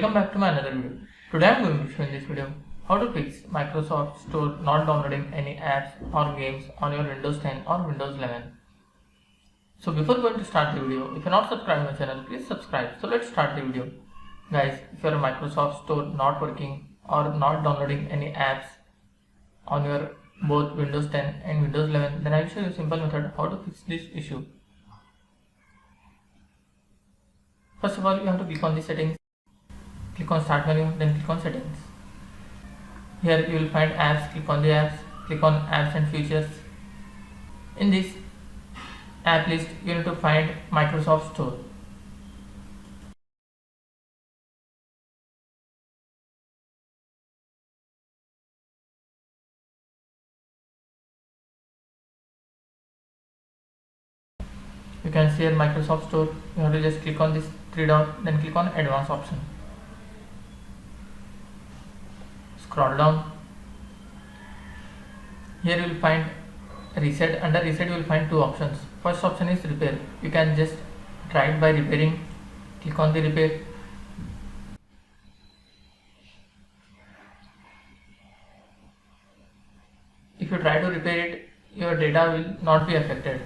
Welcome back to my another video. Today I am going to show in this video how to fix Microsoft Store not downloading any apps or games on your Windows 10 or Windows 11. So before going to start the video, if you are not subscribed to my channel, please subscribe. So let's start the video. Guys, if your Microsoft Store not working or not downloading any apps on your both Windows 10 and Windows 11, then I will show you a simple method how to fix this issue. First of all, you have to click on the settings, click on start menu, then click on settings. Here you will find apps, click on the apps, click on apps and features. In this app list, you need to find Microsoft Store. You can see here Microsoft Store. You have to just click on this three dot, then click on advanced option. Scroll down. Here you will find reset. Under reset you will find two options. First option is repair. You can just try it by repairing. Click on the repair. If you try to repair it, your data will not be affected.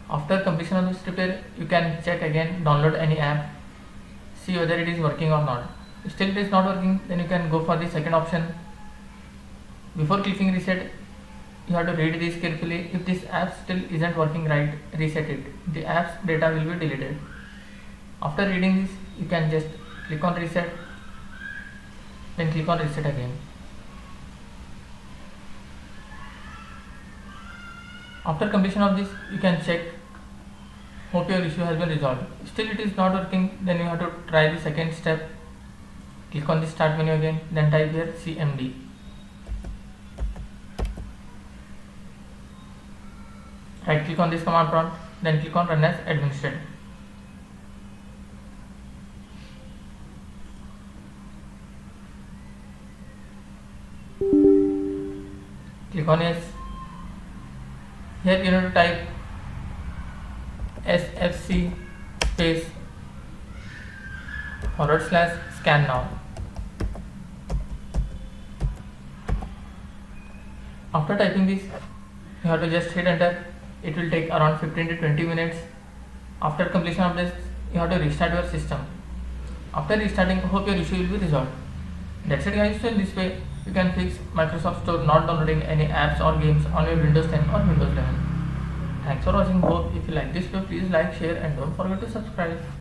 After completion of this repair, you can check again, download any app, see whether it is working or not. If still it is not working, then you can go for the second option. Before clicking reset, you have to read this carefully. If this app still isn't working right, reset it. The app's data will be deleted. After reading this, you can just click on reset, then click on reset again. After completion of this, you can check. Hope your issue has been resolved. Still it is not working, then you have to try the second step. Click on the start menu again, then type here CMD. Right click on this command prompt, then click on run as administrator. Click on yes. Here you need to type SFC space / scan now. After typing this, you have to just hit enter. It will take around 15 to 20 minutes. After completion of this, you have to restart your system. After restarting, hope your issue will be resolved. That's it guys. So in this way, you can fix Microsoft Store not downloading any apps or games on your Windows 10 or Windows 11. Thanks for watching. Hope if you like this video, please like, share and don't forget to subscribe.